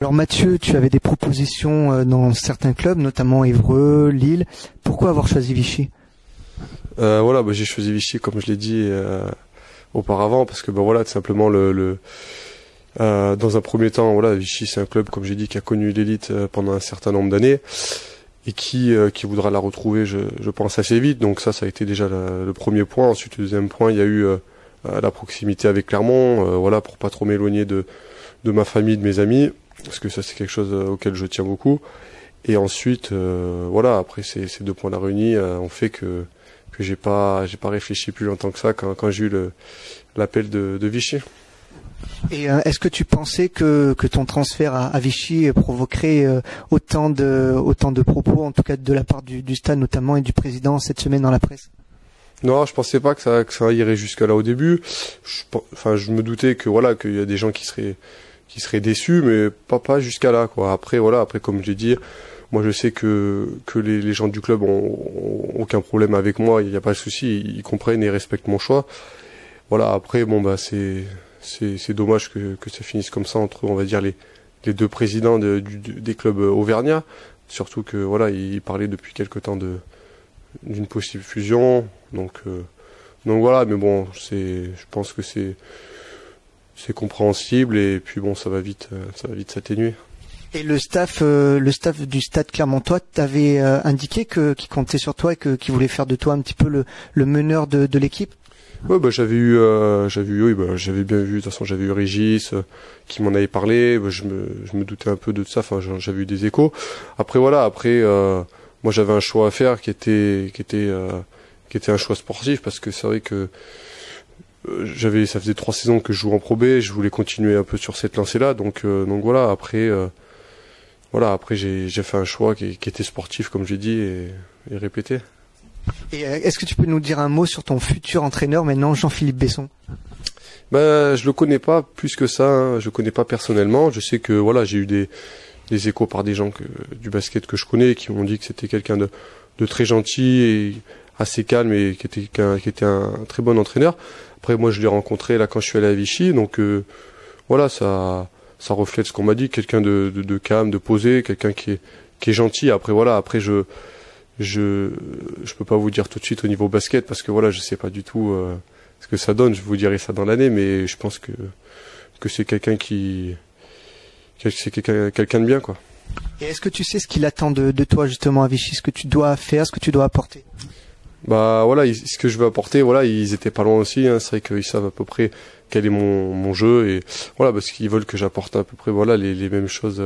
Alors Mathieu, tu avais des propositions dans certains clubs, notamment Évreux, Lille. Pourquoi avoir choisi Vichy? Voilà, j'ai choisi Vichy comme je l'ai dit auparavant parce que tout simplement dans un premier temps, voilà, Vichy c'est un club comme j'ai dit qui a connu l'élite pendant un certain nombre d'années et qui voudra la retrouver, je pense assez vite. Donc ça a été déjà le premier point. Ensuite le deuxième point, il y a eu la proximité avec Clermont, voilà, pour pas trop m'éloigner de ma famille, de mes amis, parce que ça c'est quelque chose auquel je tiens beaucoup. Et ensuite, voilà, après ces deux points-là réunis ont fait que j'ai pas réfléchi plus longtemps que ça quand j'ai eu l'appel de Vichy. Et est-ce que tu pensais que ton transfert à Vichy provoquerait autant de propos, en tout cas de la part du stade notamment et du président cette semaine dans la presse? Non, je pensais pas que ça irait jusque là au début. Je me doutais que voilà, qu'il y a des gens qui seraient déçus, mais pas jusqu'à là, quoi. Après comme je l'ai dit, moi je sais que les gens du club ont aucun problème avec moi, il n'y a pas de souci, ils comprennent et respectent mon choix. Voilà, après c'est dommage que ça finisse comme ça entre, on va dire, les deux présidents des clubs auvergnats, surtout que voilà, ils parlaient depuis quelque temps d'une possible fusion, donc voilà, mais bon, je pense que c'est compréhensible et puis bon, ça va vite s'atténuer. Et le staff du Stade Clermontois t'avait indiqué qu'il comptait sur toi et qu'il voulait faire de toi un petit peu le meneur de l'équipe? Ouais, j'avais bien vu, de toute façon j'avais eu Régis qui m'en avait parlé, je me doutais un peu de ça, enfin j'avais eu des échos. Après moi j'avais un choix à faire qui était un choix sportif, parce que c'est vrai que ça faisait 3 saisons que je jouais en Pro B, je voulais continuer un peu sur cette lancée-là, donc voilà, après j'ai fait un choix qui était sportif comme j'ai dit et répété. Et est-ce que tu peux nous dire un mot sur ton futur entraîneur maintenant, Jean-Philippe Besson? Je le connais pas plus que ça, hein. Je le connais pas personnellement. Je sais que voilà, j'ai eu des échos par des gens du basket que je connais qui m'ont dit que c'était quelqu'un de très gentil et assez calme et qui était un très bon entraîneur. Après moi je l'ai rencontré là quand je suis allé à Vichy, donc voilà, ça reflète ce qu'on m'a dit, quelqu'un de calme, de posé, quelqu'un qui est gentil. Après je peux pas vous dire tout de suite au niveau basket parce que voilà, je sais pas du tout ce que ça donne, je vous dirai ça dans l'année, mais je pense que c'est quelqu'un quelqu'un de bien, quoi. Et est-ce que tu sais ce qu'il attend de toi justement à Vichy, ce que tu dois faire, ce que tu dois apporter? Voilà, ce que je veux apporter, voilà, ils étaient pas loin aussi, hein. C'est vrai qu'ils savent à peu près quel est mon jeu et voilà, parce qu'ils veulent que j'apporte à peu près voilà les mêmes choses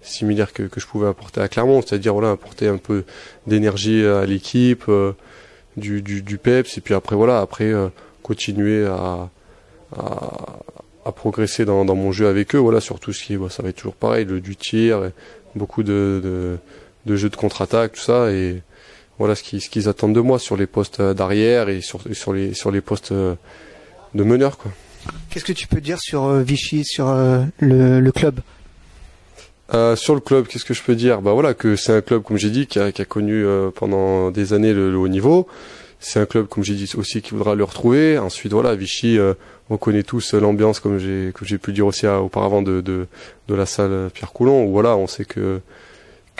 similaires que je pouvais apporter à Clermont, c'est-à-dire voilà, apporter un peu d'énergie à l'équipe, du peps, et puis après continuer à progresser dans mon jeu avec eux, voilà, surtout ça va être toujours pareil, du tir, beaucoup de jeux de contre-attaque, tout ça, et voilà ce qu'ils attendent de moi sur les postes d'arrière et sur les postes de meneur, quoi. Qu'est-ce que tu peux dire sur Vichy, sur le club? Sur le club, qu'est-ce que je peux dire? Voilà, que c'est un club, comme j'ai dit, qui a connu pendant des années le haut niveau. C'est un club, comme j'ai dit aussi, qui voudra le retrouver. Ensuite, voilà, Vichy, on connaît tous l'ambiance, comme j'ai pu le dire aussi auparavant de la salle Pierre Coulon, où voilà, on sait que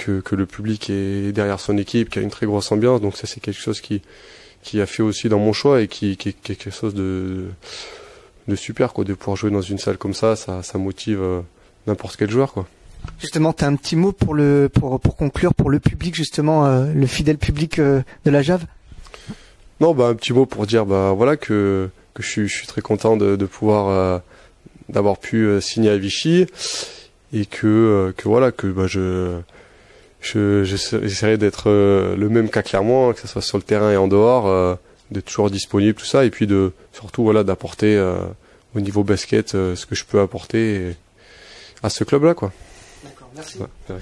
le public est derrière son équipe, qui a une très grosse ambiance. Donc ça, c'est quelque chose qui a fait aussi dans mon choix et qui est quelque chose de super, quoi, de pouvoir jouer dans une salle comme ça motive n'importe quel joueur, quoi. Justement, tu as un petit mot pour conclure pour le public, justement, le fidèle public de la Jave? Non, un petit mot pour dire voilà que je suis très content de pouvoir d'avoir pu signer à Vichy et que voilà que j'essaierai d'être le même qu'à Clermont, que ce soit sur le terrain et en dehors, d'être toujours disponible, tout ça, et puis surtout voilà, d'apporter au niveau basket ce que je peux apporter à ce club-là, quoi. D'accord, merci. Ouais.